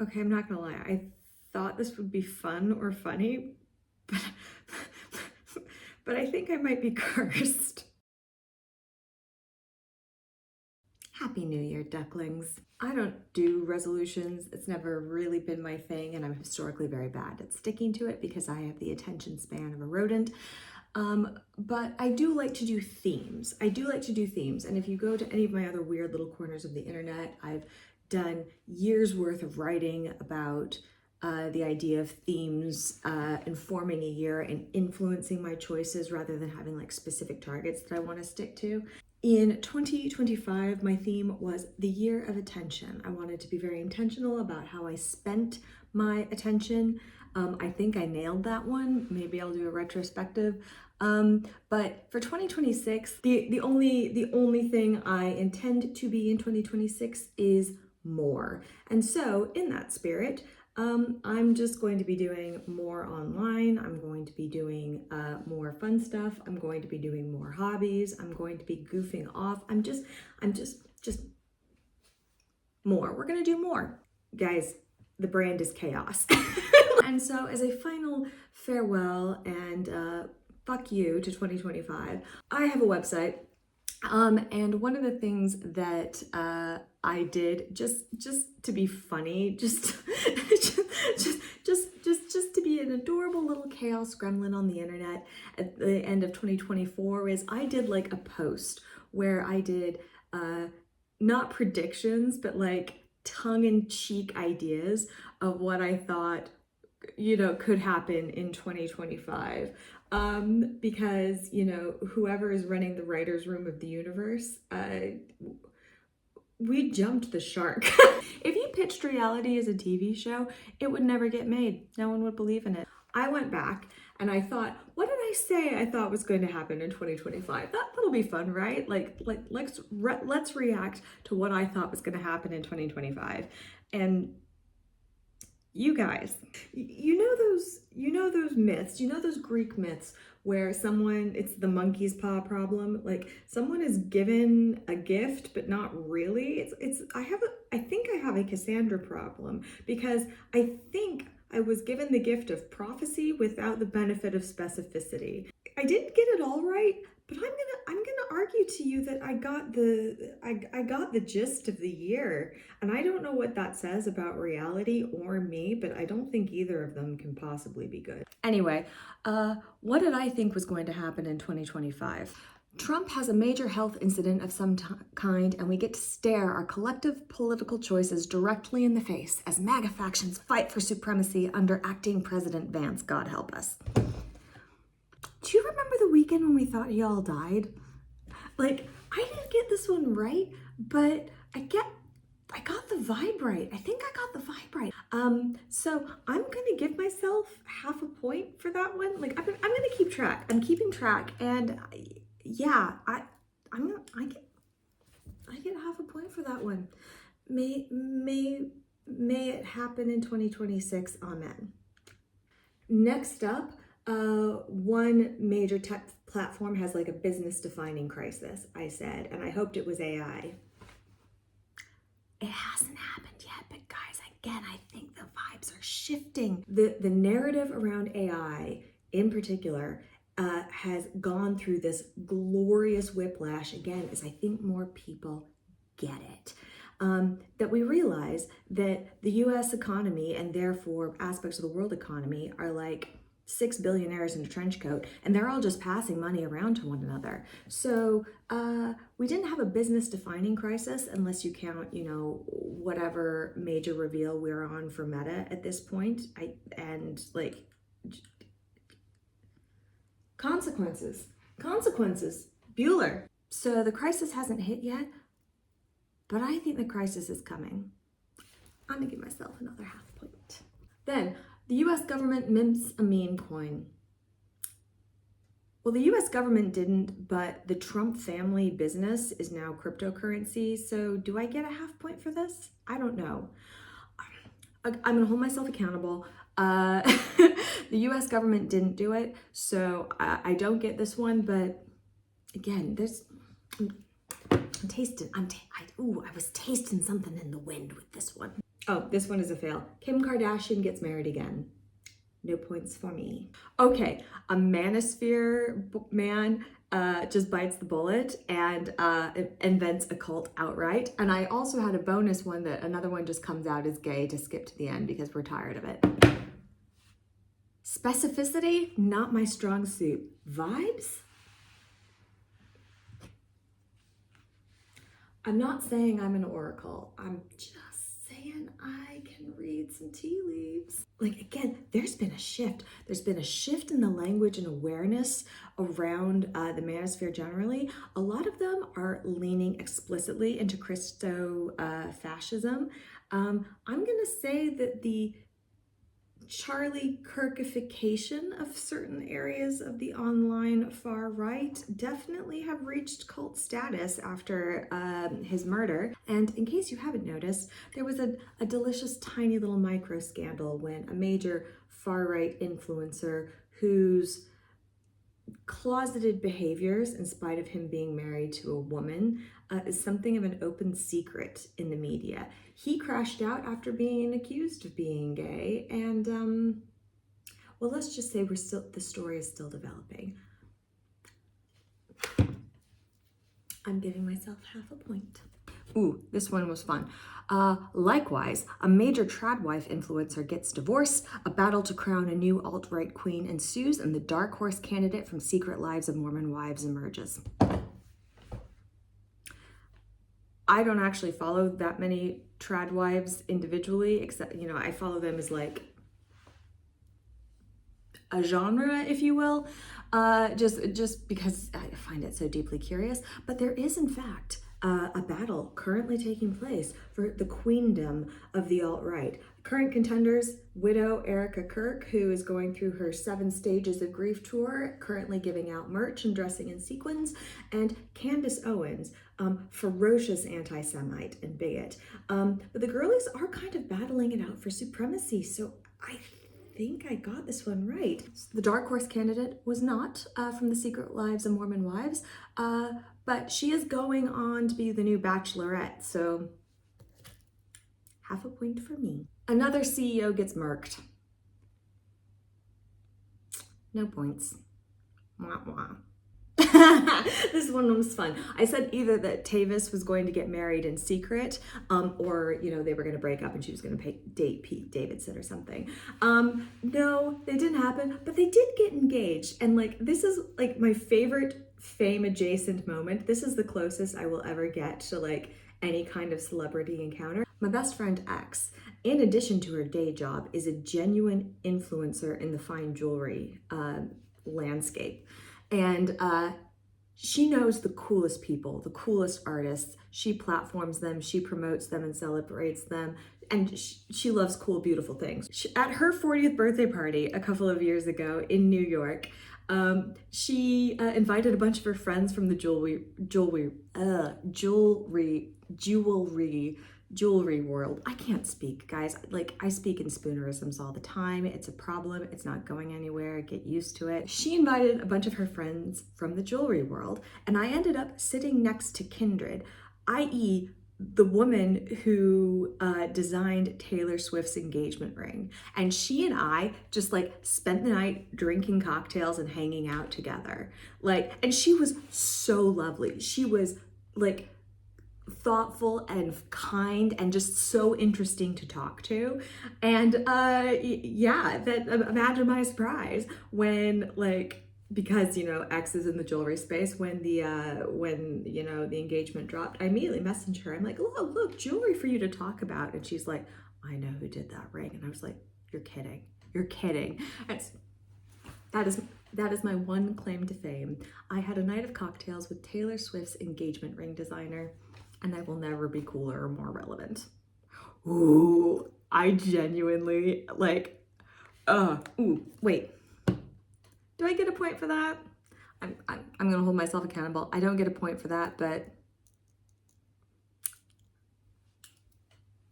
Okay, I'm not gonna lie. I thought this would be fun or funny, but, but I think I might be cursed. Happy New Year, ducklings. I don't do resolutions. It's never really been my thing, and I'm historically very bad at sticking to it because I have the attention span of a rodent. But I do like to do themes. And if you go to any of my other weird little corners of the internet, I've done years worth of writing about the idea of themes informing a year and influencing my choices rather than having like specific targets that I want to stick to. In 2025, my theme was the year of attention. I wanted to be very intentional about how I spent my attention. I think I nailed that one. Maybe I'll do a retrospective. But for 2026, the only thing I intend to be in 2026 is more. And so in that spirit, I'm just going to be doing more online. I'm going to be doing more fun stuff. I'm going to be doing more hobbies. I'm going to be goofing off. I'm just more. We're gonna do more. Guys, the brand is chaos. And so as a final farewell and fuck you to 2025, I have a website. And one of the things that I did just to be funny, just to be an adorable little chaos gremlin on the internet at the end of 2024 is I did like a post where I did not predictions, but like tongue-in-cheek ideas of what I thought, you know, could happen in 2025. Because, you know, whoever is running the writer's room of the universe, we jumped the shark. If you pitched reality as a TV show, it would never get made. No one would believe in it. I went back and I thought, what did I say I thought was going to happen in 2025? That'll be fun, right? Let's react to what I thought was going to happen in 2025. And you guys, you know those myths, you know those Greek myths where it's the monkey's paw problem, like someone is given a gift but not really. I think I have a Cassandra problem because I think I was given the gift of prophecy without the benefit of specificity. I didn't get it all right, but I'm gonna argue to you that I got the gist of the year. And I don't know what that says about reality or me, but I don't think either of them can possibly be good. Anyway, what did I think was going to happen in 2025? Trump has a major health incident of some kind, and we get to stare our collective political choices directly in the face as MAGA factions fight for supremacy under acting President Vance, God help us. Do you remember the weekend when we thought he all died? Like, I didn't get this one right, but I got the vibe right. I think I got the vibe right. So I'm gonna give myself half a point for that one. Like, I'm gonna keep track. I'm keeping track, and yeah, I get half a point for that one. May it happen in 2026. Amen. Next up, one major tech platform has like a business defining crisis, I said, and I hoped it was AI. It hasn't happened yet, but guys, again, I think the vibes are shifting. The narrative around AI in particular has gone through this glorious whiplash again, as I think more people get it. That we realize that the US economy and therefore aspects of the world economy are like 6 billionaires in a trench coat, and they're all just passing money around to one another. So we didn't have a business defining crisis unless you count, you know, whatever major reveal we're on for Meta at this point. Consequences. Bueller. So the crisis hasn't hit yet, but I think the crisis is coming. I'm gonna give myself another half point. Then, the US government mints a meme coin. Well, the US government didn't, but the Trump family business is now cryptocurrency. So do I get a half point for this? I don't know. I'm gonna hold myself accountable. The US government didn't do it, so I don't get this one, but again, I was tasting something in the wind with this one. Oh, this one is a fail. Kim Kardashian gets married again. No points for me. Okay, a manosphere man just bites the bullet and invents a cult outright. And I also had a bonus one that another one just comes out as gay to skip to the end because we're tired of it. Specificity, not my strong suit. Vibes? I'm not saying I'm an oracle. I'm just saying I can read some tea leaves. Like, again, there's been a shift. There's been a shift in the language and awareness around the manosphere generally. A lot of them are leaning explicitly into Fascism. I'm gonna say that the Charlie Kirkification of certain areas of the online far right definitely have reached cult status after his murder. And in case you haven't noticed, there was a delicious tiny little micro scandal when a major far right influencer whose closeted behaviors, in spite of him being married to a woman, is something of an open secret in the media. He crashed out after being accused of being gay, and well, let's just say the story is still developing. I'm giving myself half a point. Ooh, this one was fun. Likewise, a major tradwife influencer gets divorced, a battle to crown a new alt-right queen ensues, and the dark horse candidate from Secret Lives of Mormon Wives emerges. I don't actually follow that many tradwives individually, except, you know, I follow them as like a genre, if you will, just because I find it so deeply curious. But there is, in fact, a battle currently taking place for the queendom of the alt-right. Current contenders, widow Erica Kirk, who is going through her 7 stages of grief tour, currently giving out merch and dressing in sequins, and Candace Owens, ferocious anti-Semite and bigot. But the girlies are kind of battling it out for supremacy, so I think I got this one right. The dark horse candidate was not from the Secret Lives of Mormon Wives, but she is going on to be the new Bachelorette, so half a point for me. Another CEO gets murked. No points. Wah, wah. This one was fun. I said either that Tavis was going to get married in secret, or, you know, they were going to break up and she was going to date Pete Davidson or something. No, it didn't happen, but they did get engaged. And like, this is like my favorite fame adjacent moment. This is the closest I will ever get to like any kind of celebrity encounter. My best friend X, in addition to her day job, is a genuine influencer in the fine jewelry landscape. And she knows the coolest people, the coolest artists. She platforms them, she promotes them and celebrates them. And she loves cool, beautiful things. At her 40th birthday party a couple of years ago in New York, she invited a bunch of her friends from the jewelry world. I can't speak, guys. Like, I speak in spoonerisms all the time. It's a problem. It's not going anywhere. Get used to it. She invited a bunch of her friends from the jewelry world, and I ended up sitting next to Kindred, i.e., the woman who designed Taylor Swift's engagement ring. And she and I just like spent the night drinking cocktails and hanging out together. Like, and she was so lovely. She was like thoughtful and kind and just so interesting to talk to. And yeah, that imagine my surprise when, like, because, you know, X is in the jewelry space, when the you know, the engagement dropped, I immediately messaged her. I'm like, look, jewelry for you to talk about. And she's like, I know who did that ring. And I was like, you're kidding. That is my one claim to fame. I had a night of cocktails with Taylor Swift's engagement ring designer, and I will never be cooler or more relevant. Ooh, I genuinely like, ooh, wait. Do I get a point for that? I'm gonna hold myself accountable. I don't get a point for that, but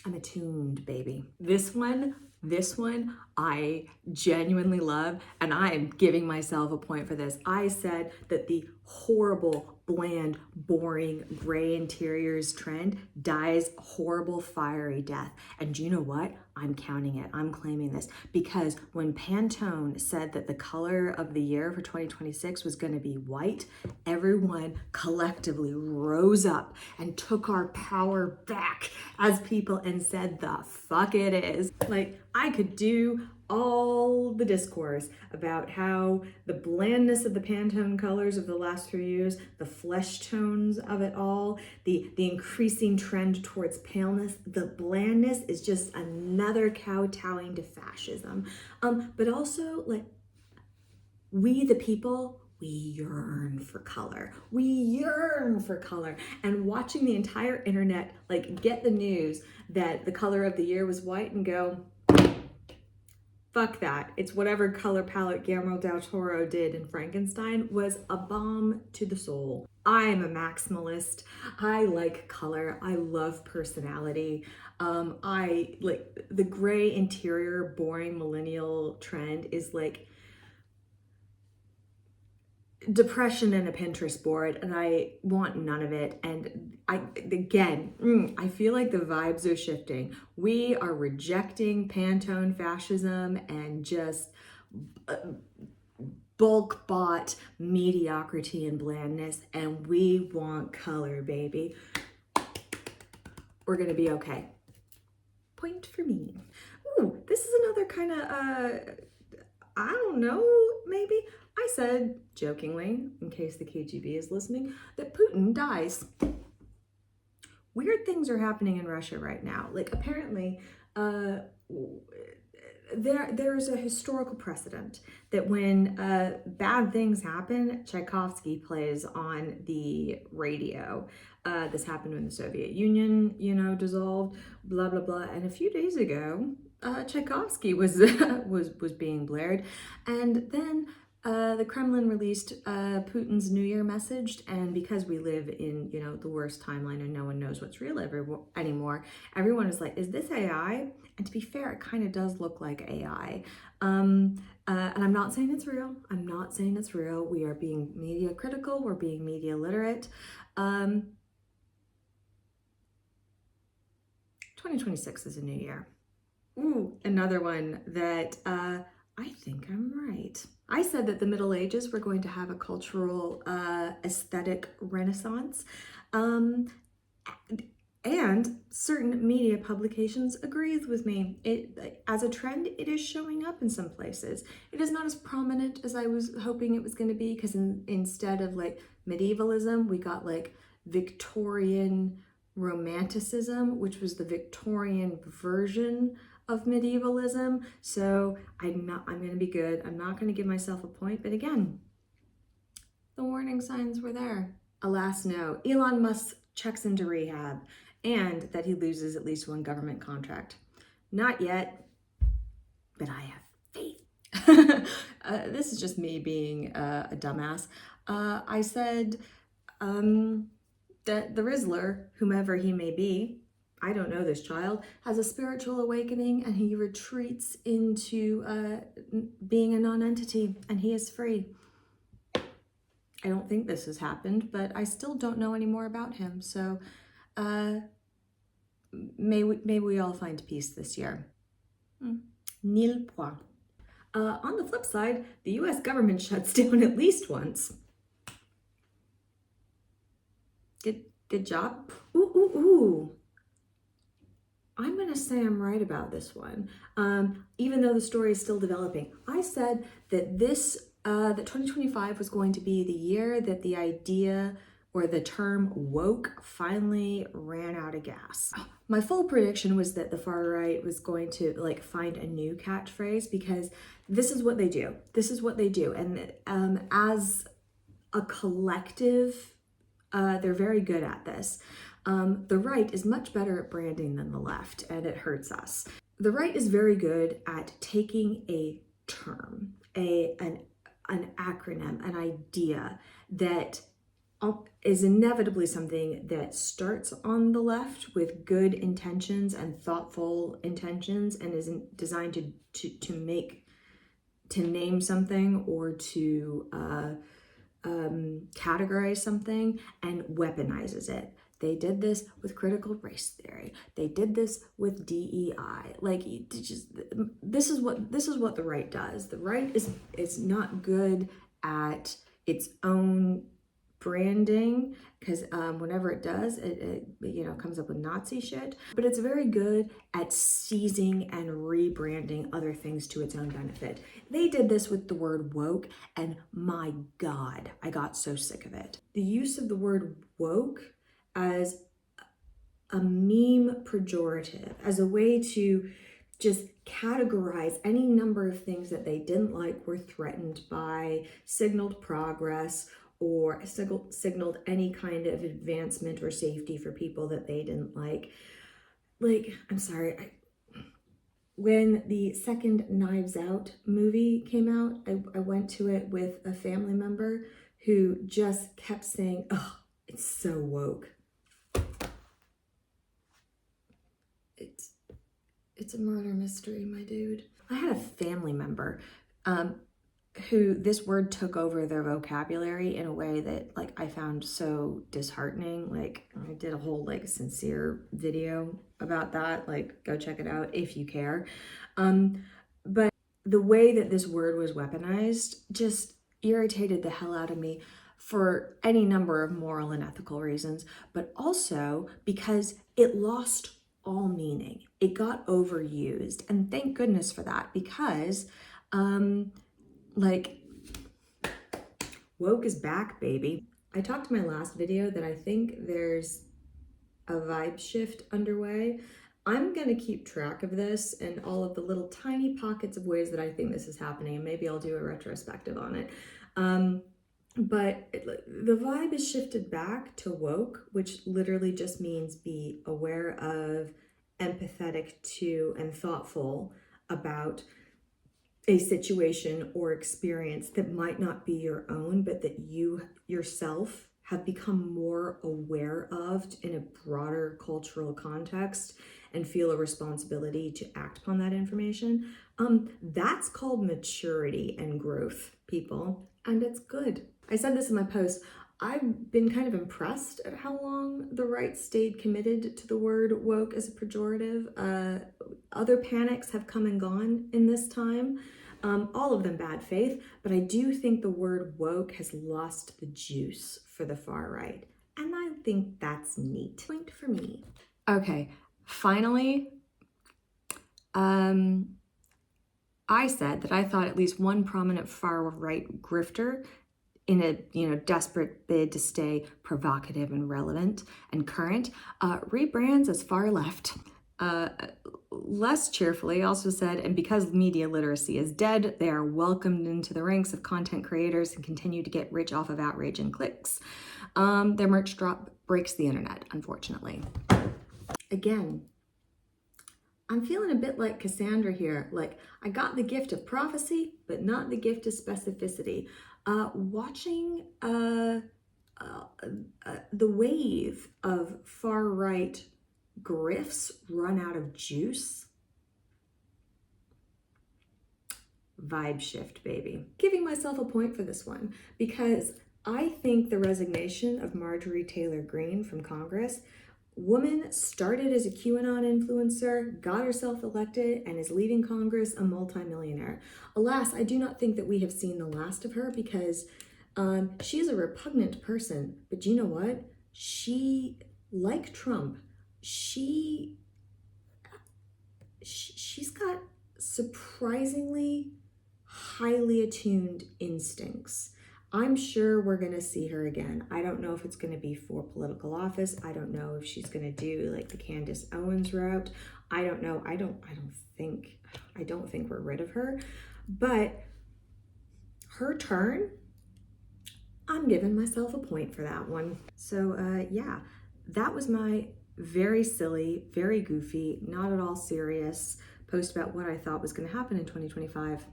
I'm attuned, baby. This one This one I genuinely love, and I am giving myself a point for this. I said that the horrible, bland, boring gray interiors trend dies horrible, fiery death. And do you know what? I'm counting it. I'm claiming this because when Pantone said that the color of the year for 2026 was going to be white, everyone collectively rose up and took our power back as people and said, the fuck it is. Like, I could do all the discourse about how the blandness of the Pantone colors of the last 3 years, the flesh tones of it all, the increasing trend towards paleness, the blandness is just another kowtowing to fascism. But also, like, we the people, we yearn for color. We yearn for color. And watching the entire internet, like, get the news that the color of the year was white and go, fuck that. It's whatever color palette Guillermo del Toro did in Frankenstein was a balm to the soul. I am a maximalist. I like color. I love personality. I like the gray interior, boring millennial trend is like depression and a Pinterest board, and I want none of it. And I feel like the vibes are shifting. We are rejecting Pantone fascism and just bulk bought mediocrity and blandness, and we want color, baby. We're gonna be okay. Point for me. Ooh, this is another kind of I don't know, maybe. I said, jokingly, in case the KGB is listening, that Putin dies. Weird things are happening in Russia right now. Like, apparently, there's a historical precedent that when bad things happen, Tchaikovsky plays on the radio. This happened when the Soviet Union, dissolved, blah, blah, blah. And a few days ago, Tchaikovsky was was being blared. And then the Kremlin released Putin's New Year message, and because we live in, the worst timeline and no one knows what's real anymore, everyone is like, is this AI? And to be fair, it kind of does look like AI. And I'm not saying it's real. I'm not saying it's real. We are being media critical. We're being media literate. 2026 is a new year. Ooh, another one that I think I'm right. I said that the Middle Ages were going to have a cultural aesthetic renaissance. And certain media publications agreed with me. As a trend, it is showing up in some places. It is not as prominent as I was hoping it was going to be, because instead of like medievalism, we got like Victorian romanticism, which was the Victorian version of medievalism. So I'm going to be good. I'm not going to give myself a point, but again, the warning signs were there. Alas, no. Elon Musk checks into rehab, and that he loses at least one government contract. Not yet, but I have faith. This is just me being a dumbass. I said that the Rizzler, whomever he may be, I don't know this child, has a spiritual awakening, and he retreats into being a non-entity, and he is free. I don't think this has happened, but I still don't know any more about him. So may we all find peace this year. Nil point. On the flip side, the US government shuts down at least once. Good job. Ooh. I'm going to say I'm right about this one, even though the story is still developing. I said that that 2025 was going to be the year that the idea or the term woke finally ran out of gas. My full prediction was that the far right was going to like find a new catchphrase, because this is what they do. This is what they do. And as a collective, they're very good at this. The right is much better at branding than the left, and it hurts us. The right is very good at taking a term, an acronym, an idea that is inevitably something that starts on the left with good intentions and thoughtful intentions, and isn't designed to name something or to categorize something, and weaponizes it. They did this with critical race theory. They did this with DEI. Like, this is what the right does. The right is not good at its own branding, because whenever it does, it comes up with Nazi shit. But it's very good at seizing and rebranding other things to its own benefit. They did this with the word woke, and my God, I got so sick of it. The use of the word woke as a meme pejorative, as a way to just categorize any number of things that they didn't like, were threatened by, signaled progress, or signaled any kind of advancement or safety for people that they didn't like. Like, I'm sorry, when the second Knives Out movie came out, I went to it with a family member who just kept saying, "Oh, it's so woke." It's a murder mystery, my dude. I had a family member who this word took over their vocabulary in a way that, like, I found so disheartening. Like, I did a whole, like, sincere video about that. Like, go check it out if you care. But the way that this word was weaponized just irritated the hell out of me, for any number of moral and ethical reasons, but also because it lost all meaning. It got overused, and thank goodness for that, because like, woke is back, baby. I talked in my last video that I think there's a vibe shift underway. I'm gonna keep track of this and all of the little tiny pockets of ways that I think this is happening, and maybe I'll do a retrospective on it. But the vibe is shifted back to woke, which literally just means be aware of, empathetic to, and thoughtful about a situation or experience that might not be your own, but that you yourself have become more aware of in a broader cultural context, and feel a responsibility to act upon that information. That's called maturity and growth, people, and it's good. I said this in my post. I've been kind of impressed at how long the right stayed committed to the word woke as a pejorative. Other panics have come and gone in this time, all of them bad faith, but I do think the word woke has lost the juice for the far right, and I think that's neat. Point for me. Okay, finally, I said that I thought at least one prominent far right grifter, in a desperate bid to stay provocative and relevant and current, rebrands as far left. Less cheerfully also said, and because media literacy is dead, they are welcomed into the ranks of content creators and continue to get rich off of outrage and clicks. Their merch drop breaks the internet, unfortunately. Again, I'm feeling a bit like Cassandra here. Like, I got the gift of prophecy, but not the gift of specificity. Watching the wave of far-right grifts run out of juice. Vibe shift, baby. Giving myself a point for this one, because I think the resignation of Marjorie Taylor Greene from Congress, woman started as a QAnon influencer, got herself elected, and is leaving Congress a multimillionaire. Alas, I do not think that we have seen the last of her, because she's a repugnant person. But you know what? She, like Trump, she's got surprisingly highly attuned instincts. I'm sure we're gonna see her again. I don't know if it's gonna be for political office. I don't know if she's gonna do like the Candace Owens route. I don't know. I don't think we're rid of her. But her turn, I'm giving myself a point for that one. So yeah, that was my very silly, very goofy, not at all serious post about what I thought was gonna happen in 2025.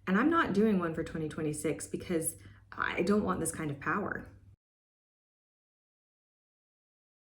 And I'm not doing one for 2026 because I don't want this kind of power.